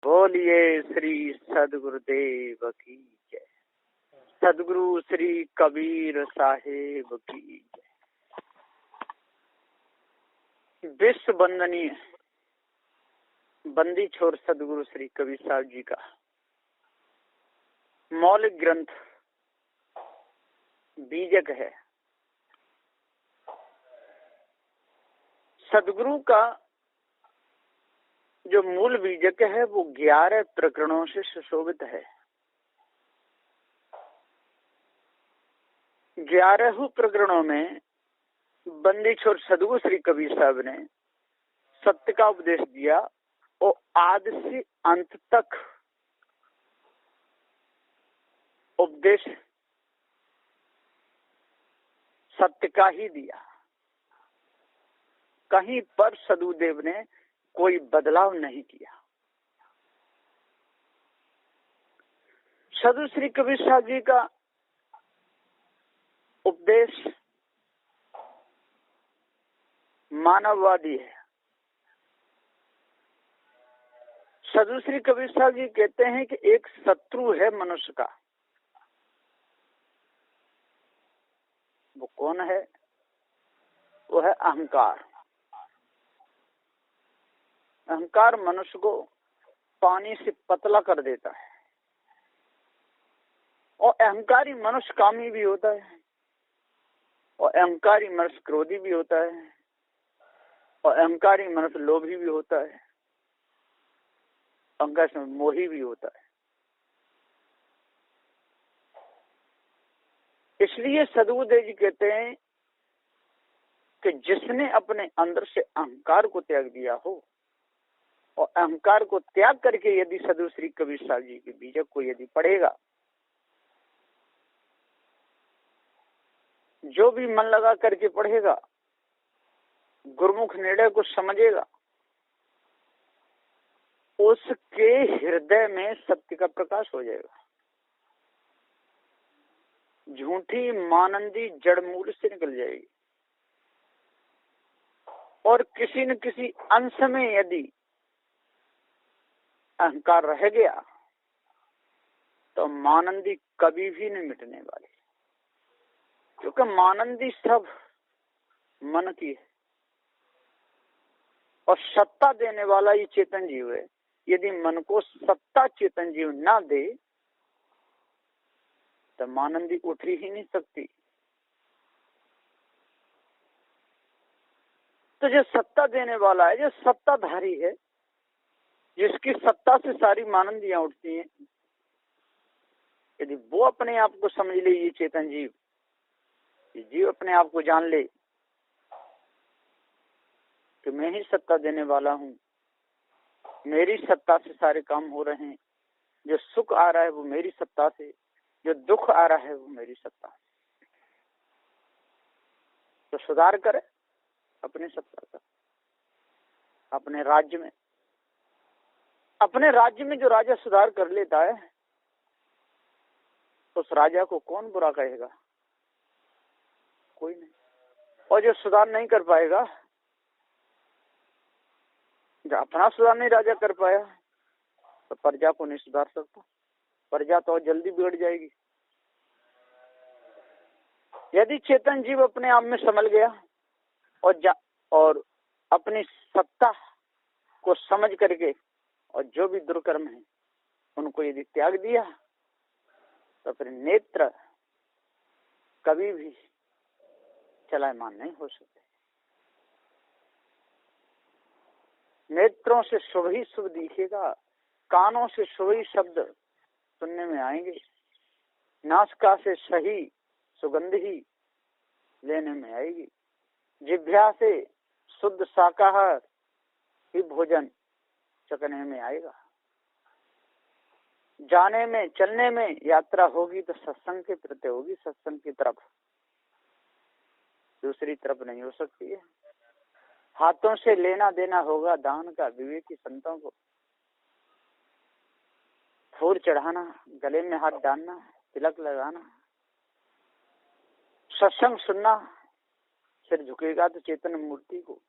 बोलिए श्री सदगुरुदेव की जय। सदगुरु श्री कबीर साहेब की जय। विश्व वंदनीय बंदी छोर सदगुरु श्री कबीर साहब जी का मौलिक ग्रंथ बीजक है। सदगुरु का जो मूल बीजक है वो 11 प्रकरणों से सुशोभित है। 11 प्रकरणों में बंदी छोर सदगुरु श्री कबीर साहब ने सत्य का उपदेश दिया और आदि से अंत तक उपदेश सत्य का ही दिया। कहीं पर सदगुरुदेव ने कोई बदलाव नहीं किया। सदगुरु श्री कबीर साहब जी का उपदेश मानववादी है। सदगुरु श्री कबीर साहब जी कहते हैं कि एक शत्रु है मनुष्य का। वो कौन है? वो है अहंकार। अहंकार मनुष्य को पानी से पतला कर देता है और अहंकारी मनुष्य कामी भी होता है और अहंकारी मनुष्य क्रोधी भी होता है और अहंकारी मनुष्य लोभी भी होता है। अहंकार से मोही भी होता है। इसलिए सदगुरुदेव जी कहते हैं कि जिसने अपने अंदर से अहंकार को त्याग दिया हो और अहंकार को त्याग करके यदि सदगुरु श्री कबीर साहब जी के बीजक को यदि पढ़ेगा, जो भी मन लगा करके पढ़ेगा, गुरुमुख निर्णय को समझेगा, उसके हृदय में सत्य का प्रकाश हो जाएगा। झूठी मानंदी जड़ मूल से निकल जाएगी और किसी न किसी अंश में यदि अहंकार रह गया तो मानंदी कभी भी नहीं मिटने वाली, क्योंकि मानंदी सब मन की है और सत्ता देने वाला ये चेतन जीव है। यदि मन को सत्ता चेतन जीव ना दे तो मानंदी उठ ही नहीं सकती। तो जो सत्ता देने वाला है, जो सत्ताधारी है, जिसकी सत्ता से सारी मानंदियां उठती हैं, यदि वो अपने आप को समझ ले, ये चेतन जीव, ये जीव अपने आप को जान ले कि मैं ही सत्ता देने वाला हूं, मेरी सत्ता से सारे काम हो रहे हैं, जो सुख आ रहा है वो मेरी सत्ता से, जो दुख आ रहा है वो मेरी सत्ता से, तो सुधार करे अपनी सत्ता का। अपने राज्य में जो राजा सुधार कर लेता है उस राजा को कौन बुरा कहेगा? कोई नहीं। और जो सुधार नहीं कर पाएगा, जो अपना सुधार नहीं राजा कर पाया, तो प्रजा को नहीं सुधार सकता। प्रजा तो जल्दी बिगड़ जाएगी। यदि चेतन जीव अपने आप में संभल गया और अपनी सत्ता को समझ करके और जो भी दुर्कर्म है उनको यदि त्याग दिया तो फिर नेत्र कभी भी चलायमान नहीं हो सकते। नेत्रों से शुभ ही शुभ दिखेगा, कानों से शुभ ही शब्द सुनने में आएंगे, नासिका से सही सुगंध ही लेने में आएगी, जिह्वा से शुद्ध शाकाहार ही भोजन चखने में आएगा। जाने में चलने में यात्रा होगी तो सत्संग के प्रति होगी, सत्संग की तरफ, दूसरी तरफ नहीं हो सकती है। हाथों से लेना देना होगा दान का, विवेकी संतों को फूल चढ़ाना, गले में हाथ डालना, तिलक लगाना, सत्संग सुनना, सिर झुकेगा तो चेतन मूर्ति को,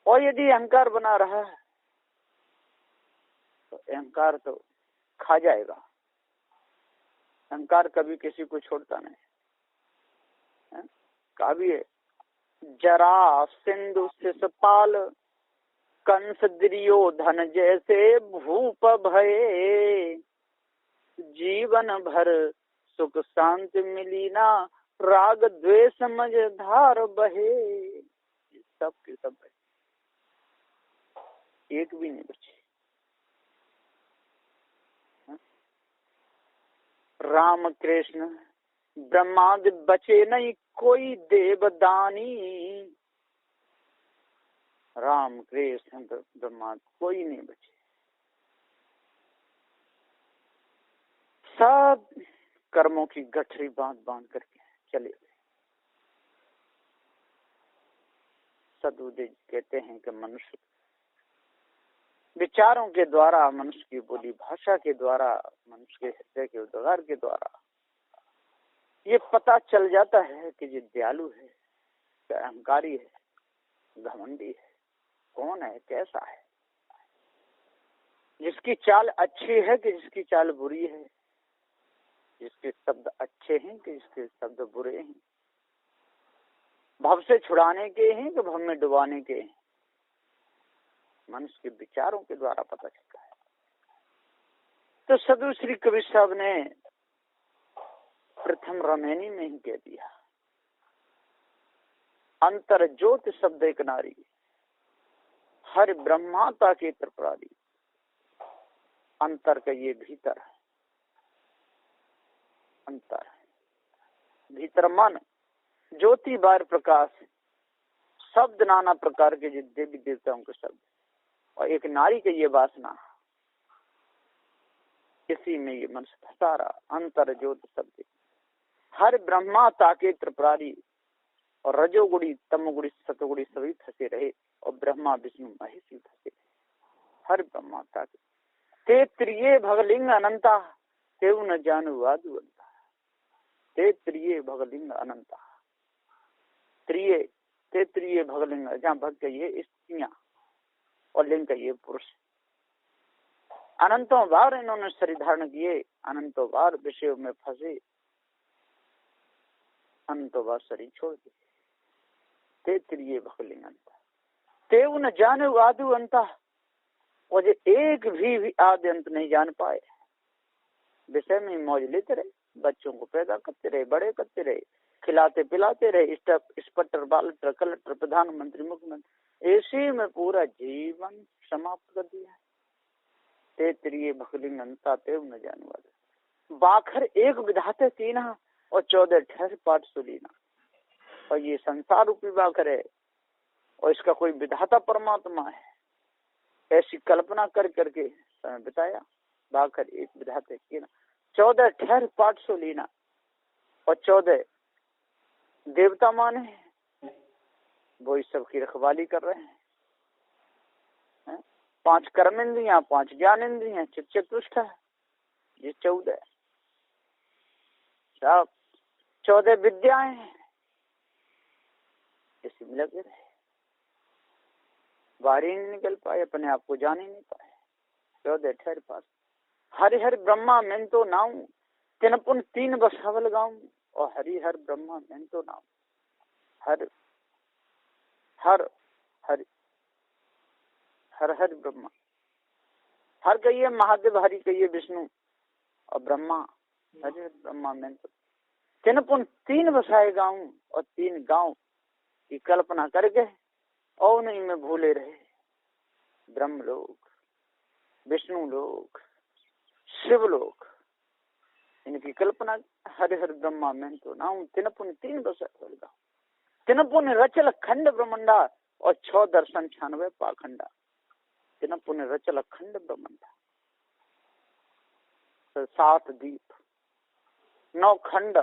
और यदि अहंकार बना रहा है तो अहंकार तो खा जाएगा। अहंकार कभी किसी को छोड़ता नहीं है? कहा भी है, जरा सिंधु शिशुपाल कंस दुर्योधन जैसे भूप भये, जीवन भर सुख शांति मिली ना, राग द्वेष मझधार बहे। सब के सब है, एक भी नहीं बचे। राम कृष्ण ब्रह्मादि बचे नहीं, कोई देवदानी। राम कृष्ण ब्रह्मादि कोई नहीं बचे, सब कर्मों की गठरी बांध बांध करके चले गए। सदुदेव कहते हैं कि मनुष्य विचारों के द्वारा, मनुष्य की बोली भाषा के द्वारा, मनुष्य के हृदय के उद्गार के द्वारा ये पता चल जाता है कि ये दयालु है, अहंकारी है, घमंडी है, कौन है, कैसा है, जिसकी चाल अच्छी है कि जिसकी चाल बुरी है, जिसके शब्द अच्छे हैं कि जिसके शब्द बुरे हैं, भव से छुड़ाने के हैं कि भव में डुबाने के हैं। मनुष्य के विचारों के द्वारा पता चलता है। तो सदु श्री कबीर साहब ने प्रथम रमैनी में ही कह दिया, अंतर ज्योति शब्द एक नारी, हर ब्रह्माता के त्रिपुरारी। अंतर का ये भीतर है, अंतर भीतर मन, ज्योति बार प्रकाश, शब्द नाना प्रकार के जो देवी देवताओं के शब्द, और एक नारी की ये वासना, इसी में ये मनुष्य फंसा रहा। अंतर ज्योति शब्द हर ब्रह्माता के त्रिपुरारी, और रजोगुड़ी तमोगुड़ी सतोगुड़ी सभी फंसे रहे, और ब्रह्मा विष्णु महेश भी फंसे रहे। हर ब्रह्माता के ते त्रिये भगलिंग अनंता, तेव न जानू वादु अंता। ते त्रिये भगलिंग अनंता, त्रिये ते त्रिये भगलिंग, जहाँ भग कहिए स्त्रियां और लिंग कहिए पुरुष। अनंतों बार इन्होंने शरीर धारण किए, अनंतों बार विषयों में फंसे, अनंतों बार शरीर छोड़ दिए। ते त्रिये भगलिंग अंता, तेव न जानू आदु अंता, और जो एक भी आदि अंत नहीं जान पाए। विषय में मौज लेते रहे, बच्चों को पैदा करते रहे, बड़े करते रहे, खिलाते पिलाते रहे, इंस्पेक्टर बालटर कलेक्टर प्रधानमंत्री मुख्यमंत्री, ऐसे में पूरा जीवन समाप्त कर दिया। ते त्रिये भगलिंग अंता तेव न जानू आदु। बाखर एक विधाते तीना, और 14 ठहर पाठ सुलीना। और ये संसार रूपी बाखर है, और इसका कोई विधाता परमात्मा है, ऐसी कल्पना कर करके समय बिताया। बाखर एक विधाते तीना, 14 ठहर पाठ सुलीना, और 14 देवता माने, वो इस सब की रखवाली कर रहे हैं। 5 कर्म इंद्रियां, 5 ज्ञान इंद्रियां, चतुष्ट है, ये 14 सब 14 विद्याएं, इसी में लगे रहे, बाहर ही नहीं निकल पाए, अपने आप को जान ही नहीं पाए। 14 ठहर पास हरि हर ब्रह्मा मैं तो नाऊं, तीन पुन 3 बसावल गाऊं, और हरि हर ब्रह्मा मैं तो नाऊं। हर हर हरि हर हर ब्रह्मा, हर कहिए महादेव, हरि कहिए विष्णु, और ब्रह्मा हरि हर ब्रह्मा मैं तो तीन पुन 3 बसाए गाऊं, और 3 गांव की कल्पना करके और नहीं में भूले रहे। ब्रह्म लोक, विष्णु लोक, शिव लोक, इनकी कल्पना। हरि हर ब्रह्मा मैं तो नाऊं, तीन पुन 3 बसाए गाऊं, तीन पुन रचल खंड ब्रह्मंडा, और 6 दर्शन 96 पाखंडा। तीन पुन रचल खंड ब्रह्मंडा, 7 दीप, 9 खंड,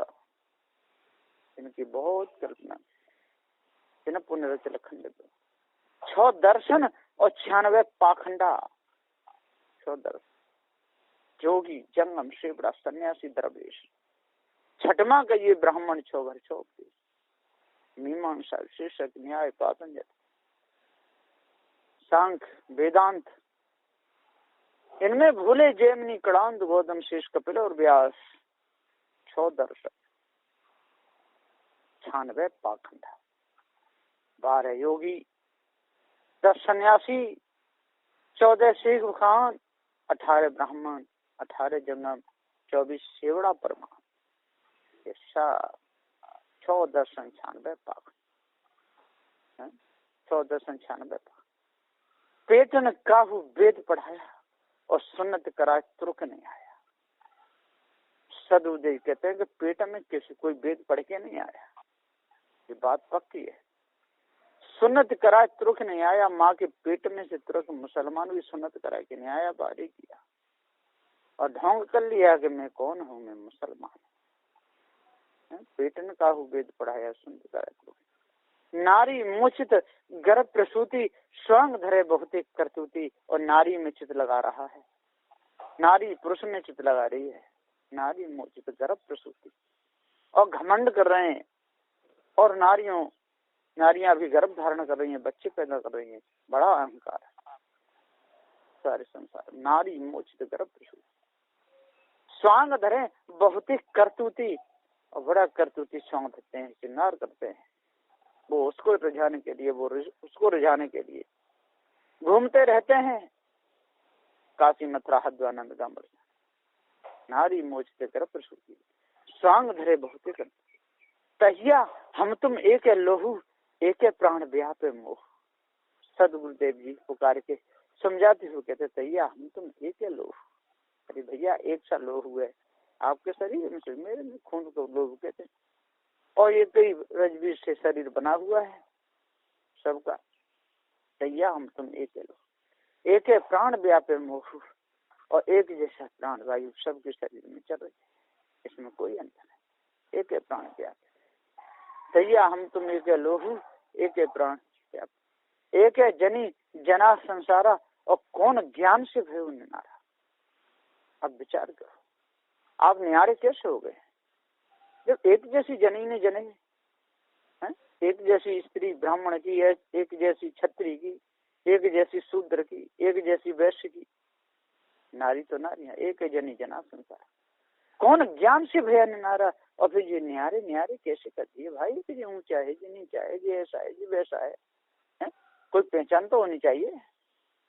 इनकी बहुत कल्पना। तीन पुन रचल खंड, 6 दर्शन, और 96 पाखंडा। 6 दर्शन, जोगी जंगम शिवड़ा सन्यासी दरवेश। 6वां का ये ब्राह्मण 6 भर 6 मीमांसा शीर्षक न्याय पातंजलि। सांख्य, वेदांत, इनमें भूले जैमिनी, कणाद, गौतम, शीश, कपिल और व्यास। 6 दर्शन, 96 पाखंड, 12 योगी, 10 सन्यासी, 14 सिख खान, 18 ब्राह्मण, 18 जंगम, 24 सेवड़ा परमान। ये 6 दर्शन 96 पाखंड, 6 दर्शन 96 पाखंड। पेट ने काहू वेद पढ़ाया और सुन्नत कराए तुर्क नहीं आया। सदुदेव कहते हैं कि पेट में किसी कोई वेद पढ़ के नहीं आया, ये बात पक्की है। सुन्नत कराए तुर्क नहीं आया, माँ के पेट में से तुर्क मुसलमान भी सुन्नत कराए के नहीं आया, बारी किया और ढोंग कर लिया कि मैं कौन हूँ, मैं मुसलमान। पेट ने काहू वेद पढ़ाया, सुन्नत कराए तुर्क। नारी मुचित गर्भ प्रसूति, स्वयं धरे बहुत करतूती। और नारी में चित लगा रहा है, नारी पुरुष में चित लगा रही है। नारी मुचित गर्भ प्रसूति, और घमंड कर रहे हैं। और नारियां भी गर्भ धारण कर रही हैं, बच्चे पैदा कर रही हैं, बड़ा अहंकार है सारे संसार। नारी मोचित गर्भ प्रसूति, स्वांग धरे बहुत करतूती, और बड़ा करतूती स्वांग धरते हैं, श्रृंगार करते हैं। वो उसको रिझाने के लिए, वो उसको रिझाने के लिए घूमते रहते हैं काशी, मथुरा, हरिद्वार, नंदगांव। नारी मोचित गर्भ प्रसूति, स्वांग धरे बहुत करतूती। तहिया हम तुम एक है लोहू, एक है प्राण व्यापे मोह। सदगुरुदेव जी पुकार के समझाते हुए कहते, तैया हम तुम एक है लोहू। अरे भैया, एक सा लोहू है आपके शरीर में से, मेरे में खून को लोहू कहते हैं। और ये कई रजबीज से शरीर बना हुआ है सबका। तैया हम तुम एक है लोहू, एक है प्राण व्यापे मोह। और एक जैसा प्राण वायु सबके शरीर में चल रही है, इसमें कोई अंतर है। एक है प्राण व्यापे, तैया हम तुम एक है लोहू, एक है प्राण व्यापे, एक है जनी जना संसारा। और कौन ज्ञान से भयो निनारा। अब विचार करो, आप न्यारे कैसे हो गए जब एक जैसी जनी ने जने हैं? एक जैसी स्त्री ब्राह्मण की, एक जैसी क्षत्रिय की, एक जैसी शूद्र की, एक जैसी वैश्य की। नारी तो नारियां, एक है जनी जना संसार। कौन ज्ञान से भया निनारा। और फिर ये न्यारे न्यारे कैसे कर दिए भाई, कि ये ऊंचा है, ये नीचा है, ये ऐसा है, ये वैसा है? कोई पहचान तो होनी चाहिए।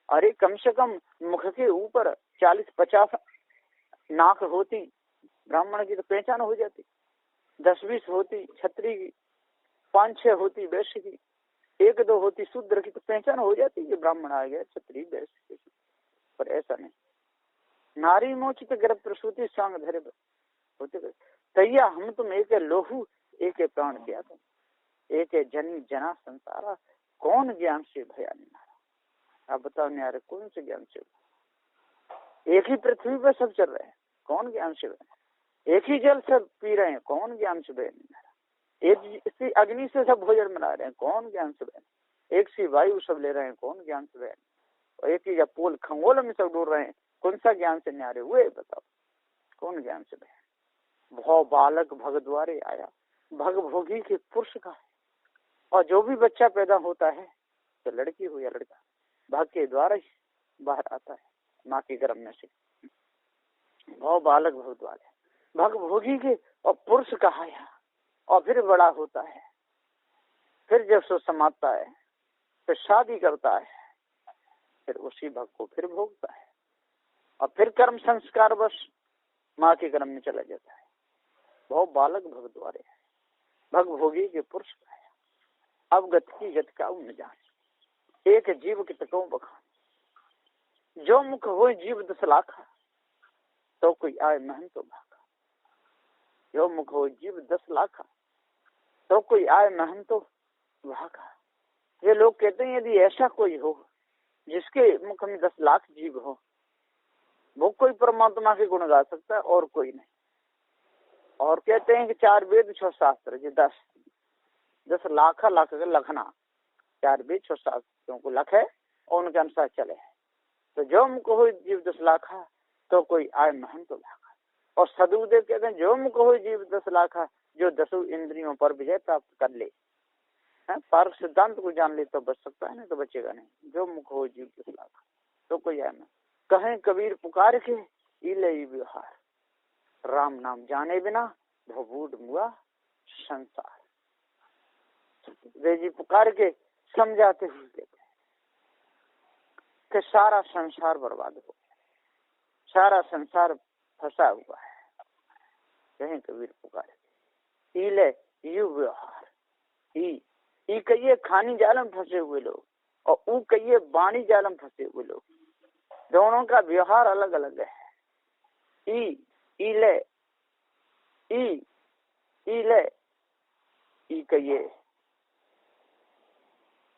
अरे कम से कम मुख के ऊपर 40-50 नाक होती ब्राह्मण की तो पहचान हो जाती, 10-20 होती क्षत्रिय की, 5-6 होती वैश्य की, 1-2 होती शूद्र की, तो पहचान हो जाती कि ब्राह्मण आ गया, क्षत्रिय वैश्य। पर ऐसा नहीं। नारी मोचित गर्भ प्रसूति, स्वांग धरे होते। तैया हम तुम एक है लोहू, एक है प्राण व्यापे, एक है जनी जना संसारा। कौन ज्ञान से भया निनारा। आप बताओ न्यारे, कौन से ज्ञान से? एक ही पृथ्वी पर सब चल रहे हैं, कौन ज्ञान से भया। एक ही जल सब पी रहे हैं, कौन ज्ञान से भया निनारा। एक सी अग्नि से सब भोजन बना रहे हैं, कौन ज्ञान से भया। एक सी वायु सब ले रहे हैं, कौन ज्ञान से भया। और एक ही पोल खंगोल में सब डूब रहे हैं, कौन सा ज्ञान से न्यारे हुए बताओ, कौन ज्ञान से भया। भव बालक भग द्वारे आया, भग भोगी के पुरुष का है। और जो भी बच्चा पैदा होता है, तो लड़की हो या लड़का, भाग के द्वारा ही बाहर आता है, माँ के गर्भ में से। भव बालक भग द्वारे, भग भोगी के और पुरुष कहाया। और फिर बड़ा होता है, फिर जब सो समाप्ता है, फिर शादी करता है, फिर उसी भग को फिर भोगता है। और फिर कर्म संस्कार बस माँ के गर्भ में चला जाता है। भव बालक भग द्वारे, भग भोगी के पुरुष कहाया। अब गत की गत का न जाने, एक जीव के तकों बखान। जो मुख हो जीव 10 लाखा, तो कोई आए महन तो भागा। जो मुख हो जीव 10 लाखा, तो कोई आए महन तो भागा। ये लोग कहते हैं यदि ऐसा कोई हो जिसके मुख में 10 लाख जीव हो, वो कोई परमात्मा के गुण गा सकता है और कोई नहीं। और कहते हैं कि 4 वेद 6 शास्त्र, ये 10 लाख लखना, 4 वेद 6 शास्त्रों को लख है और उनके अनुसार चले है। तो जो मुख हो जीव 10 लाखा, तो कोई आए महन तो भागा। और सदगुरुदेव कहते हैं जो मुख हो जीव 10 लाखा, जो 10 इंद्रियों पर विजय प्राप्त कर ले। है। पार्क सिद्धांत को जान ले तो बच सकता है, नहीं तो बचेगा नहीं। जो मुख हो जीव के खिलाफ तो कोई आए ना। कहें कबीर पुकार के इलई व्यवहार, राम नाम जाने बिना भवूड मुआ संसार। वे जी पुकार के समझाते हुए कहते हैं कि सारा संसार बर्बाद हो गया, सारा संसार फंसा हुआ है। कहें कबीर पुकार के इले यू व्यवहार, ई कहिए खानी जाल में फंसे हुए लोग और ऊ कहिए बाणी जाल में फंसे हुए लोग, दोनों का व्यवहार अलग अलग है। इले ई कहिए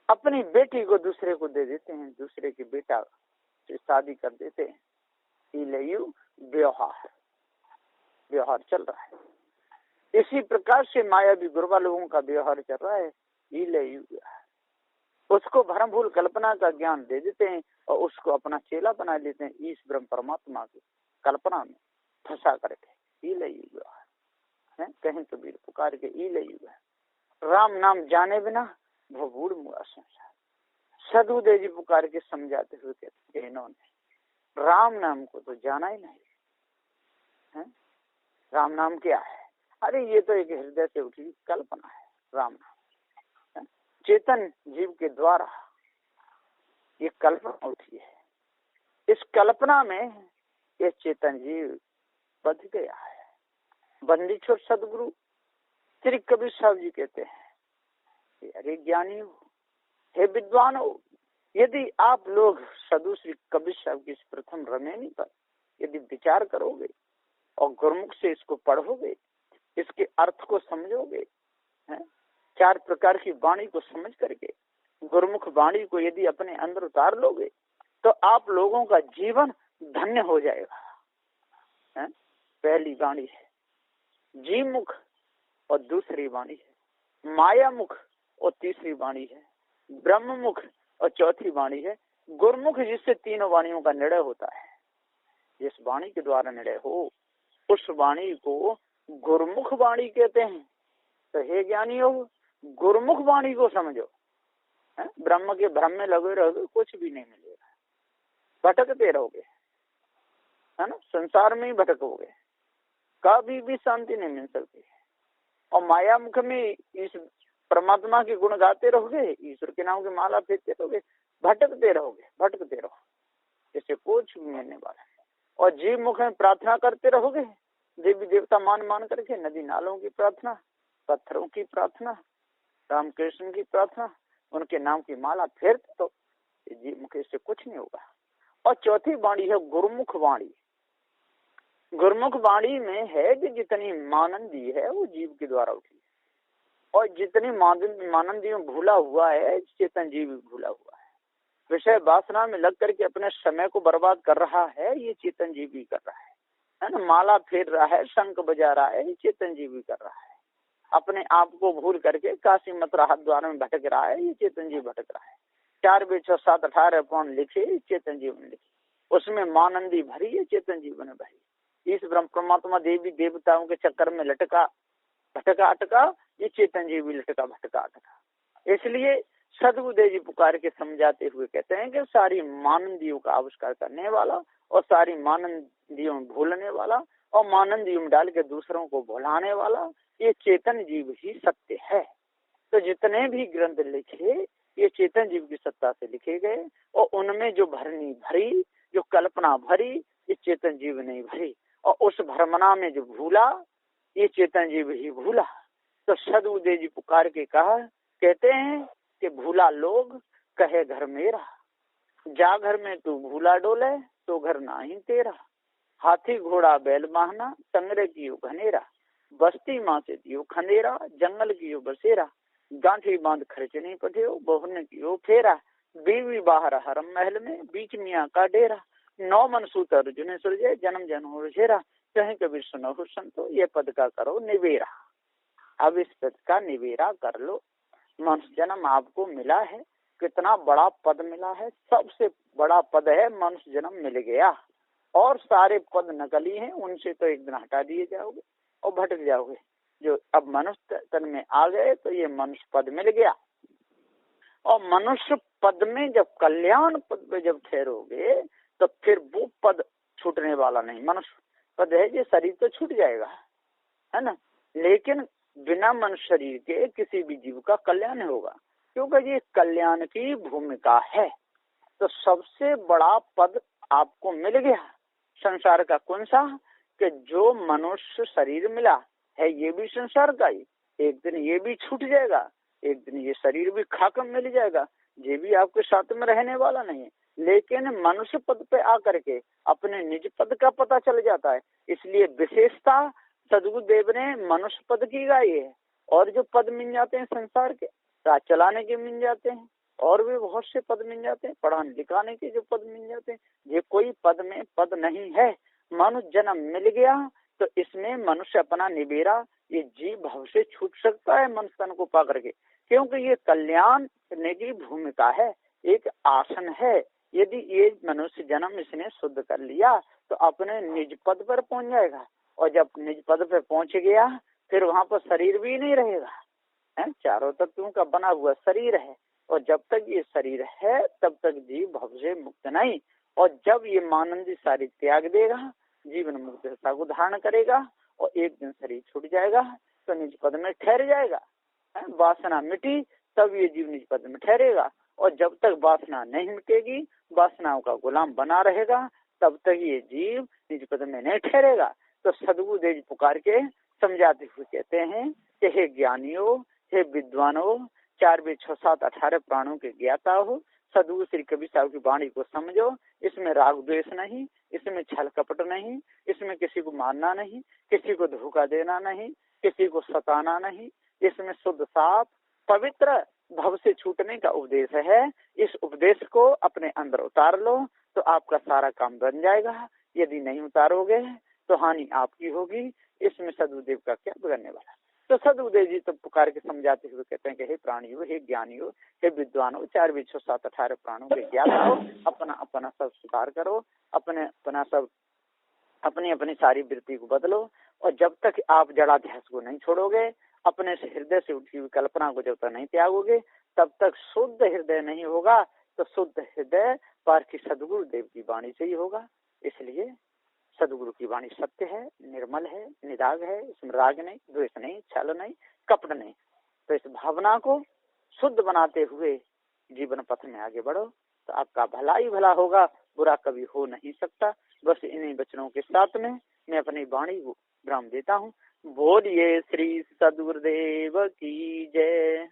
अपनी बेटी को दूसरे को दे देते हैं, दूसरे की बेटा से शादी कर देते हैं। इलेयू व्यवहार चल रहा है। इसी प्रकार से मायावी गुरुवा लोगों का व्यवहार चल रहा है। इलेयू उसको भ्रम भूल कल्पना का ज्ञान दे देते हैं और उसको अपना चेला बना लेते हैं, ईश ब्रह्म परमात्मा की कल्पना में फंसा करके। इलेयू व्यवहार है। कहीं कबीर पुकार के इलेयू राम नाम जाने बिना भवूड मुआ संसार। सदुदेव जी पुकार के समझाते हुए कहते हैं इन्होंने राम नाम को तो जाना ही नहीं है। राम नाम क्या है? अरे ये तो एक हृदय से उठी कल्पना है। राम नाम चेतन जीव के द्वारा ये कल्पना उठी है। इस कल्पना में ये चेतन जीव बंध गया है। बंदी छोड़ सदगुरु श्री कबीर साहब जी कहते हैं, अरे ज्ञानी हो, हे विद्वान हो, यदि आप लोग सदु श्री कबीर साहब की इस प्रथम रमेनी पर यदि विचार करोगे और गुरुमुख से इसको पढ़ोगे, इसके अर्थ को समझोगे, है? 4 प्रकार की वाणी को समझ करके गुरुमुख वाणी को यदि अपने अंदर उतार लोगे तो आप लोगों का जीवन धन्य हो जाएगा। है? पहली वाणी है जीव मुख और दूसरी वाणी है माया मुख और तीसरी वाणी है ब्रह्म मुख और चौथी वाणी है गुरुमुख, जिससे तीनों वाणियों का निर्णय होता है। जिस वाणी के द्वारा निर्णय हो उस वाणी को गुरुमुख वाणी कहते हैं। तो हे ज्ञानी हो, गुरुमुख वाणी को समझो। ब्रह्म के भ्रम में लगे रहोगे कुछ भी नहीं मिलेगा, भटकते रहोगे, है ना, संसार में ही भटकोगे, कभी भी शांति नहीं मिल सकती। और माया मुख में इस परमात्मा के गुण गाते रहोगे, ईश्वर के नाम की माला फेंकते रहोगे, भटकते रहो, जैसे कुछ भी मिलने वाला है। और जीव मुख में प्रार्थना करते रहोगे, देवी देवता मान करके, नदी नालों की प्रार्थना, पत्थरों की प्रार्थना, राम कृष्ण की प्रार्थना, उनके नाम की माला फेरते तो जीव मुख से कुछ नहीं होगा। और चौथी वाणी है गुरुमुख वाणी। गुरुमुख वाणी में है कि जितनी मानंदी है वो जीव के द्वारा उठी है, और जितनी मानंदियों भूला हुआ है चेतन जीव भूला हुआ है। विषय वासना में लग करके अपने समय को बर्बाद कर रहा है, ये चेतन जीव भी कर रहा है ना। माला फेर रहा है, शंख बजा रहा है, ये चेतन जीव भी कर रहा है। अपने आप को भूल करके काशी मथुरा हरिद्वार में भटक रहा है, ये चेतन जीव भटक रहा है। 4 2 6 7 18 पौन लिखे चेतन जीव ने लिखे, उसमें मानंदी भरी है, चेतन जीव ने भरी। इस ब्रह्म परमात्मा देवी देवताओं के चक्कर में लटका भटका अटका, ये चेतन जीव भी लटका भटका अटका। इसलिए सदगुरुदेव जी पुकार के समझाते हुए कहते हैं कि सारी मानंदियों का आविष्कार करने वाला और सारी मानंदियों में भूलने वाला और मानंदियों में डाल के दूसरों को भुलाने वाला ये चेतन जीव ही सत्य है। तो जितने भी ग्रंथ लिखे ये चेतन जीव की सत्ता से लिखे गए, और उनमें जो भरनी भरी, जो कल्पना भरी, ये चेतन जीव नहीं भरी। और उस भ्रमणा में जो भूला ये चेतन जीव ही भूला। तो सदगुरुदेव जी पुकार के कहते हैं कि भूला लोग कहे घर मेरा, जा घर में तू भूला डोले तो घर ना ही तेरा। हाथी घोड़ा बैल वाहना संग्रह कियो घनेरा, बस्ती माँ से दियो खंडेरा, जंगल कियो बसेरा। गांठी बांध खर्च नहीं पठियो, बहुने कियो फेरा। बीवी बाहर हरम महल में, बीच मियाँ का डेरा। 9 मन सूत अर्जुन सुलझे, जन्म जन्म घेरा। कहीं कबीर सुनो संतो, ये पद का करो निवेरा। अब इस पद का निवेरा कर लो। मनुष्य जन्म आपको मिला है, कितना बड़ा पद मिला है, सबसे बड़ा पद है मनुष्य जन्म मिल गया। और सारे पद नकली हैं, उनसे तो एक दिन हटा दिए जाओगे और भटक जाओगे। जो अब मनुष्य तन में आ गए तो ये मनुष्य पद मिल गया, और मनुष्य पद में जब कल्याण पद में जब ठहरोगे तो फिर वो पद छूटने वाला नहीं। मनुष्य पद है, ये शरीर तो छूट जाएगा, है ना, लेकिन बिना मनुष्य शरीर के किसी भी जीव का कल्याण होगा, क्योंकि ये कल्याण की भूमिका है। तो सबसे बड़ा पद आपको मिल गया संसार का, कौन सा, कि जो मनुष्य शरीर मिला है, ये भी संसार का ही, एक दिन ये भी छूट जाएगा, एक दिन ये शरीर भी खाक मिल जाएगा, ये भी आपके साथ में रहने वाला नहीं है। लेकिन मनुष्य पद पे आकर के अपने निज पद का पता चल जाता है। इसलिए विशेषता सदगुरुदेव ने मनुष्य पद की गाई है। और जो पद मिल जाते हैं संसार के, राज चलाने के मिल जाते हैं, और भी बहुत से पद मिल जाते हैं, पढ़ाने लिखाने के जो पद मिल जाते हैं, ये कोई पद में पद नहीं है। मनुष्य जन्म मिल गया तो इसमें मनुष्य अपना निबेरा, ये जीव भाव से छूट सकता है मनुष्य तन को पा करके, क्योंकि ये कल्याण की भूमिका है, एक आसन है। यदि ये मनुष्य जन्म इसने शुद्ध कर लिया तो अपने निज पद पर पहुंच जाएगा, और जब निज पद पर पहुंच गया फिर वहां पर शरीर भी नहीं रहेगा, है, चारों तत्वों का बना हुआ शरीर है, और जब तक ये शरीर है तब तक जीव भव से मुक्त नहीं। और जब ये मानंदी शरीर त्याग देगा, जीवन मुक्त दशा को धारण करेगा, और एक दिन शरीर छूट जाएगा तो निज पद में ठहर जाएगा, है, वासना मिटी तब ये जीव निज पद में ठहरेगा। और जब तक वासना नहीं मिटेगी, वासनाओं का गुलाम बना रहेगा, तब तक ये जीव निज पद में नहीं ठहरेगा। तो सदगुरुदेव पुकार के समझाते हुए कहते हैं कि हे ज्ञानियों, हे विद्वानों, 4 वेद 6 7 18 प्राणों के ज्ञाता हो, सदगुरु श्री कबीर साहब की वाणी को समझो। इसमें राग द्वेष नहीं, इसमें छल कपट नहीं, इसमें किसी को मारना नहीं, किसी को धोखा देना नहीं, किसी को सताना नहीं, इसमें शुद्ध साफ पवित्र भव से छूटने का उपदेश है। इस उपदेश को अपने अंदर उतार लो तो आपका सारा काम बन जाएगा। यदि नहीं उतारोगे तो हानि आपकी होगी। इसमें सदगुरुदेव का क्या बिगड़ने वाला। तो सदगुरुदेव जी तो पुकार के समझाते हुए कहते हैं कि हे प्राणियों, हे ज्ञानियों, हे विद्वानों, 4 वेद 6 7 18 प्राणों के ज्ञाता हो, अपना अपना सब सुधार करो, अपनी अपनी सारी वृत्ति को बदलो। और जब तक आप जड़ाध्यास को नहीं छोड़ोगे, अपने से हृदय से उठी हुई कल्पना को जब तक नहीं त्यागोगे, तब तक शुद्ध हृदय नहीं होगा। तो शुद्ध हृदय पार्थी सदगुरु देव की वाणी से ही होगा। इसलिए सदगुरु की वाणी सत्य है, निर्मल है, निराग है, इसमें राग नहीं, द्वेष नहीं, छल नहीं, कपट नहीं। तो इस भावना को शुद्ध बनाते हुए जीवन पथ में आगे बढ़ो तो आपका भला ही भला होगा, बुरा कभी हो नहीं सकता। बस इन्हीं वचनों के साथ में मैं अपनी वाणी को विराम देता हूँ। बोलिए श्री सदगुरुदेव की जय।